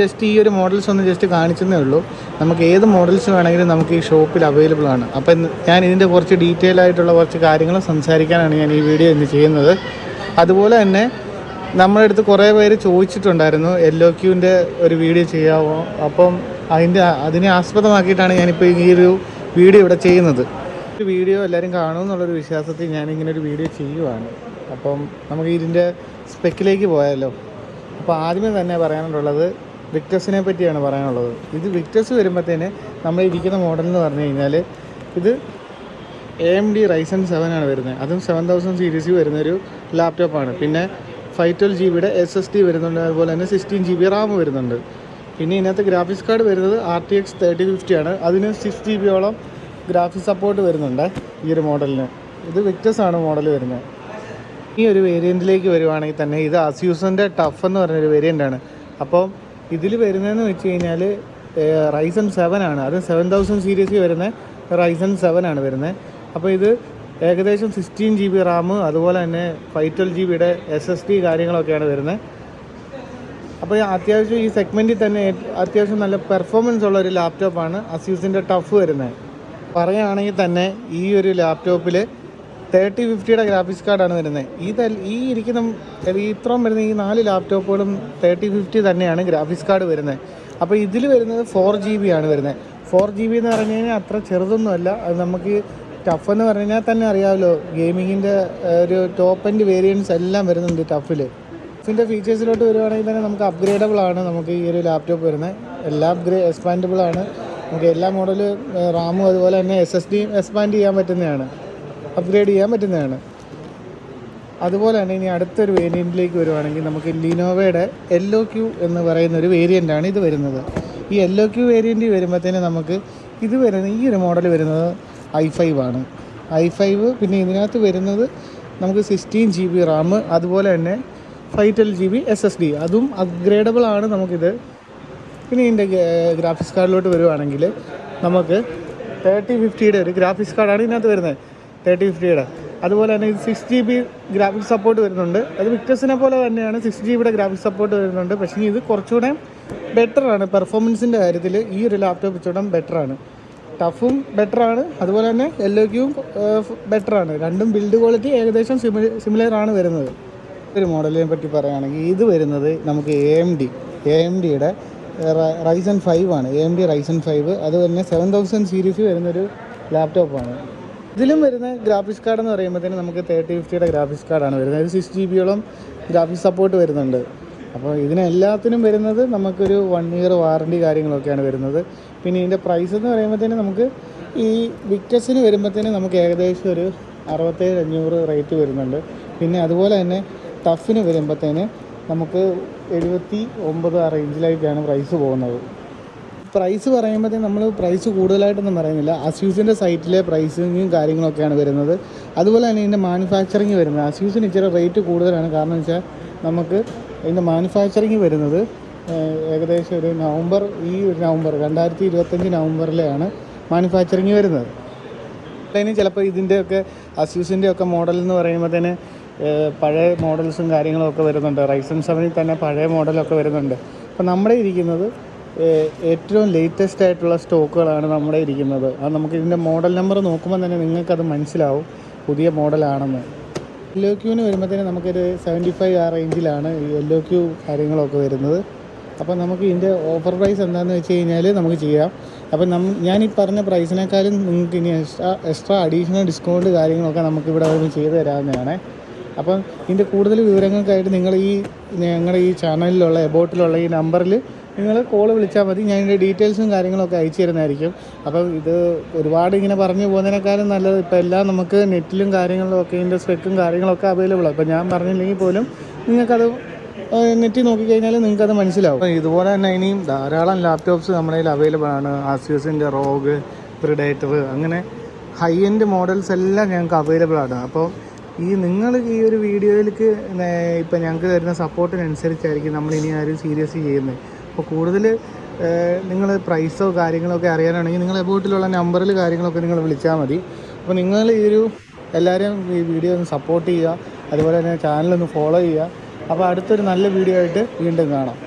Just ഈ ഒരു models ഒന്ന് ജസ്റ്റ് കാണിച്ചതേ ഉള്ളൂ. നമുക്ക് ഏത് മോഡൽസ് വേണമെങ്കിലും നമുക്ക് ഈ ഷോപ്പിൽ അവൈലബിൾ ആണ്. അപ്പം ഞാൻ ഇതിൻ്റെ കുറച്ച് ഡീറ്റെയിൽ ആയിട്ടുള്ള കുറച്ച് കാര്യങ്ങൾ സംസാരിക്കാനാണ് ഞാൻ ഈ വീഡിയോ ഇന്ന് ചെയ്യുന്നത്. അതുപോലെ തന്നെ നമ്മുടെ അടുത്ത് കുറേ പേര് ചോദിച്ചിട്ടുണ്ടായിരുന്നു LOQൻ്റെ ഒരു വീഡിയോ ചെയ്യാമോ. അപ്പം അതിനെ ആസ്പദമാക്കിയിട്ടാണ് ഞാനിപ്പോൾ ഈ ഒരു വീഡിയോ ഇവിടെ ചെയ്യുന്നത്. ഒരു വീഡിയോ എല്ലാവരും കാണുമെന്നുള്ളൊരു വിശ്വാസത്തിൽ ഞാനിങ്ങനെ ഒരു വീഡിയോ ചെയ്യുവാണ്. അപ്പം നമുക്ക് ഇതിൻ്റെ സ്പെക്കിലേക്ക് പോയാലോ. അപ്പോൾ ആദ്യമേ തന്നെ പറയാനുള്ളത് വിക്ടസിനെ പറ്റിയാണ് പറയാനുള്ളത്. ഇത് വിക്ടസ് വരുമ്പോഴത്തേന് നമ്മൾ ഇരിക്കുന്ന മോഡൽ എന്ന് പറഞ്ഞു കഴിഞ്ഞാൽ ഇത് AMD Ryzen 7 ആണ് വരുന്നത്. അതും 7000 സീരീസിൽ വരുന്നൊരു ലാപ്ടോപ്പാണ്. പിന്നെ 512 GB SSD വരുന്നുണ്ട്. അതുപോലെ തന്നെ 16 GB RAM വരുന്നുണ്ട്. പിന്നെ ഇതിനകത്ത് ഗ്രാഫിക്സ് കാർഡ് വരുന്നത് RTX 3050 ആണ്. അതിന് 6 GB ഗ്രാഫിക്സ് സപ്പോർട്ട് വരുന്നുണ്ട് ഈ ഒരു മോഡലിന്. ഇത് വിക്ടസ് ആണ് മോഡൽ വരുന്നത്. ഈ ഒരു വേരിയൻറ്റിലേക്ക് വരുവാണെങ്കിൽ തന്നെ ഇത് അസ്യൂസിൻ്റെ ടഫ് എന്ന് പറഞ്ഞൊരു വേരിയൻ്റാണ്. അപ്പോൾ ഇതിൽ വരുന്നതെന്ന് വെച്ച് കഴിഞ്ഞാൽ Ryzen 7 ആണ്. അത് 7000 സീരീസിൽ വരുന്ന Ryzen 7 ആണ് വരുന്നത്. അപ്പോൾ ഇത് ഏകദേശം 16 GB RAM അതുപോലെ തന്നെ 512 GB SSD കാര്യങ്ങളൊക്കെയാണ് വരുന്നത്. അപ്പോൾ അത്യാവശ്യം ഈ സെഗ്മെൻറ്റിൽ തന്നെ അത്യാവശ്യം നല്ല പെർഫോമൻസ് ഉള്ള ഒരു ലാപ്ടോപ്പാണ് അസ്യൂസിൻ്റെ ടഫ് വരുന്നത്. പറയുകയാണെങ്കിൽ തന്നെ ഈ ഒരു ലാപ്ടോപ്പിൽ 3050 ഗ്രാഫിക്സ് കാർഡാണ് വരുന്നത്. ഈ ഇരിക്കുന്ന ഇത്രയും വരുന്ന ഈ 4 ലാപ്ടോപ്പുകളും 3050 തന്നെയാണ് ഗ്രാഫിക്സ് കാർഡ് വരുന്നത്. അപ്പോൾ ഇതിൽ വരുന്നത് 4 GB ആണ് വരുന്നത്. 4 GB എന്ന് പറഞ്ഞു കഴിഞ്ഞാൽ അത്ര ചെറുതൊന്നുമല്ല. അത് നമുക്ക് ടഫ് എന്ന് പറഞ്ഞു കഴിഞ്ഞാൽ തന്നെ അറിയാമല്ലോ, ഗെയിമിങ്ങിൻ്റെ ഒരു ടോപ്പ് എൻഡ് വേരിയൻസ് എല്ലാം വരുന്നുണ്ട് ടഫിൽ. ടഫിൻ്റെ ഫീച്ചേഴ്സിലോട്ട് വരുവാണെങ്കിൽ തന്നെ നമുക്ക് അപ്ഗ്രേഡബിൾ ആണ് നമുക്ക് ഈ ഒരു ലാപ്ടോപ്പ് വരുന്നത്. എല്ലാം എക്സ്പാൻഡബിൾ ആണ്. നമുക്ക് എല്ലാ മോഡൽ റാമും അതുപോലെ തന്നെ SSDയും എക്സ്പാൻഡ് ചെയ്യാൻ പറ്റുന്നതാണ്, അപ്ഗ്രേഡ് ചെയ്യാൻ പറ്റുന്നതാണ്. അതുപോലെ തന്നെ ഇനി അടുത്തൊരു വേരിയൻറ്റിലേക്ക് വരുവാണെങ്കിൽ നമുക്ക് ലിനോവയുടെ LOQ എന്ന് പറയുന്നൊരു വേരിയൻ്റാണ് ഇത് വരുന്നത്. ഈ LOQ വേരിയൻറ്റ് വരുമ്പോഴത്തേന് നമുക്ക് ഇത് വരുന്നത് ഈ ഒരു മോഡൽ വരുന്നത് i5 ആണ്. i5 പിന്നെ ഇതിനകത്ത് വരുന്നത് നമുക്ക് 16 GB RAM അതുപോലെ തന്നെ 512 GB SSD അതും അപ്ഗ്രേഡബിൾ ആണ് നമുക്കിത്. പിന്നെ ഇതിൻ്റെ ഗ്രാഫിക്സ് കാർഡിലോട്ട് വരുവാണെങ്കിൽ നമുക്ക് 3050 ഒരു ഗ്രാഫിക്സ് കാർഡാണ് ഇതിനകത്ത് വരുന്നത്, 3050. അതുപോലെ തന്നെ ഇത് 6 GB ഗ്രാഫിക്സ് സപ്പോർട്ട് വരുന്നുണ്ട്. അത് വിക്ടസിനെ പോലെ തന്നെയാണ് 6 GB ഗ്രാഫിക്സ് സപ്പോർട്ട് വരുന്നുണ്ട്. പക്ഷേ ഇത് കുറച്ചുകൂടെ ബെറ്ററാണ് പെർഫോമൻസിൻ്റെ കാര്യത്തിൽ. ഈ ഒരു ലാപ്ടോപ്പ് ഇച്ചിരി ബെറ്ററാണ്. ടഫും ബെറ്ററാണ്, അതുപോലെ തന്നെ LOQയും ബെറ്ററാണ്. രണ്ടും ബിൽഡ് ക്വാളിറ്റി ഏകദേശം സിമിലർ ആണ് വരുന്നത്. ഒരു മോഡലിനെ പറ്റി പറയുകയാണെങ്കിൽ ഇത് വരുന്നത് നമുക്ക് AMDയുടെ Ryzen 5 ആണ്. AMD Ryzen 5 അത് തന്നെ 7000 സീരീസ് വരുന്നൊരു ലാപ്ടോപ്പാണ്. ഇതിലും വരുന്ന ഗ്രാഫിക്സ് കാർഡ് എന്ന് പറയുമ്പോഴത്തേന് നമുക്ക് 3050 ഗ്രാഫിക്സ് കാർഡാണ് വരുന്നത്. ഇത് 6 GB ഗ്രാഫിക്സ് സപ്പോർട്ട് വരുന്നുണ്ട്. അപ്പോൾ ഇതിനെല്ലാത്തിനും വരുന്നത് നമുക്കൊരു 1 year വാറണ്ടി കാര്യങ്ങളൊക്കെയാണ് വരുന്നത്. പിന്നെ ഇതിൻ്റെ പ്രൈസ് എന്ന് പറയുമ്പോഴത്തേന് നമുക്ക് ഈ വിക്ടസിന് വരുമ്പോഴത്തേന് നമുക്ക് ഏകദേശം ഒരു 67,500 റേറ്റ് വരുന്നുണ്ട്. പിന്നെ അതുപോലെ തന്നെ ടഫിന് വരുമ്പോഴത്തേന് നമുക്ക് 79 ആ റേഞ്ചിലേക്കാണ് പ്രൈസ് പോകുന്നത്. പ്രൈസ് പറയുമ്പോഴത്തേന് നമ്മൾ പ്രൈസ് കൂടുതലായിട്ടൊന്നും പറയുന്നില്ല. അസ്യൂസിൻ്റെ സൈറ്റിലെ പ്രൈസിങ്ങും കാര്യങ്ങളൊക്കെയാണ് വരുന്നത്. അതുപോലെ തന്നെ ഇതിൻ്റെ മാനുഫാക്ചറിങ് വരുന്നത് അസ്യൂസിന് ഇച്ചിരി റേറ്റ് കൂടുതലാണ്. കാരണം എന്ന് വെച്ചാൽ നമുക്ക് ഇതിൻ്റെ മാനുഫാക്ചറിങ് വരുന്നത് ഏകദേശം ഒരു നവംബർ 2025 നവംബറിലാണ് മാനുഫാക്ചറിങ് വരുന്നത്. അതിന് ചിലപ്പോൾ ഇതിൻ്റെയൊക്കെ അസ്യൂസിൻ്റെയൊക്കെ മോഡൽ എന്ന് പറയുമ്പോഴത്തേന് പഴയ മോഡൽസും കാര്യങ്ങളൊക്കെ വരുന്നുണ്ട്. Ryzen 7 തന്നെ പഴയ മോഡലൊക്കെ വരുന്നുണ്ട്. അപ്പോൾ നമ്മുടെ ഇരിക്കുന്നത് ഏറ്റവും ലേറ്റസ്റ്റ് ആയിട്ടുള്ള സ്റ്റോക്കുകളാണ് നമ്മുടെ ഇരിക്കുന്നത്. അത് നമുക്ക് ഇതിൻ്റെ മോഡൽ നമ്പർ നോക്കുമ്പോൾ തന്നെ നിങ്ങൾക്കത് മനസ്സിലാവും പുതിയ മോഡലാണെന്ന്. LOQന് വരുമ്പോഴത്തേന് നമുക്കൊരു 75 ആ റേഞ്ചിലാണ് ഈ LOQ കാര്യങ്ങളൊക്കെ വരുന്നത്. അപ്പോൾ നമുക്ക് ഇതിൻ്റെ ഓഫർ പ്രൈസ് എന്താണെന്ന് വെച്ച് കഴിഞ്ഞാൽ നമുക്ക് ചെയ്യാം. അപ്പം ഞാൻ ഈ പറഞ്ഞ പ്രൈസിനേക്കാളും നിങ്ങൾക്ക് ഇനി എക്സ്ട്രാ അഡീഷണൽ ഡിസ്കൗണ്ട് കാര്യങ്ങളൊക്കെ നമുക്കിവിടെ വന്ന് ചെയ്ത് തരാവുന്നതാണ്. അപ്പം ഇതിൻ്റെ കൂടുതൽ വിവരങ്ങൾക്കായിട്ട് നിങ്ങൾ ഞങ്ങളുടെ ഈ ചാനലിലുള്ള എബോട്ടിലുള്ള ഈ നമ്പറിൽ നിങ്ങൾ കോൾ വിളിച്ചാൽ മതി. ഞാൻ ഇതിൻ്റെ ഡീറ്റെയിൽസും കാര്യങ്ങളൊക്കെ അയച്ചു തരുന്നതായിരിക്കും. അപ്പം ഇത് ഒരുപാട് ഇങ്ങനെ പറഞ്ഞു പോകുന്നതിനേക്കാളും നല്ലത് ഇപ്പോൾ എല്ലാം നമുക്ക് നെറ്റിലും കാര്യങ്ങളിലും ഒക്കെ ഇതിൻ്റെ സ്പെക്കും കാര്യങ്ങളൊക്കെ അവൈലബിളാണ്. അപ്പോൾ ഞാൻ പറഞ്ഞില്ലെങ്കിൽ പോലും നിങ്ങൾക്കത് നെറ്റിൽ നോക്കിക്കഴിഞ്ഞാൽ നിങ്ങൾക്കത് മനസ്സിലാവും. ഇതുപോലെ തന്നെ ഇനിയും ധാരാളം ലാപ്ടോപ്സ് നമ്മുടെ കയ്യിൽ അവൈലബിൾ ആണ്. ആസ്യൂസിൻ്റെ റോഗ്, പ്രിഡേറ്റർ, അങ്ങനെ ഹൈ എൻഡ് മോഡൽസ് എല്ലാം ഞങ്ങൾക്ക് അവൈലബിൾ ആണ്. അപ്പോൾ നിങ്ങൾ ഈ ഒരു വീഡിയോയിലേക്ക് ഇപ്പോൾ ഞങ്ങൾക്ക് തരുന്ന സപ്പോർട്ടിനനുസരിച്ചായിരിക്കും നമ്മളിനി ആ ഒരു സീരീസ് ചെയ്യുന്നത്. അപ്പോൾ കൂടുതൽ നിങ്ങൾ പ്രൈസോ കാര്യങ്ങളൊക്കെ അറിയാനാണെങ്കിൽ നിങ്ങൾ എബോട്ടിലുള്ള നമ്പറിൽ കാര്യങ്ങളൊക്കെ നിങ്ങൾ വിളിച്ചാൽ മതി. അപ്പോൾ നിങ്ങൾ എല്ലാവരും ഈ വീഡിയോ ഒന്ന് സപ്പോർട്ട് ചെയ്യുക. അതുപോലെ തന്നെ ചാനലൊന്ന് ഫോളോ ചെയ്യുക. അപ്പോൾ അടുത്തൊരു നല്ല വീഡിയോ ആയിട്ട് വീണ്ടും കാണാം.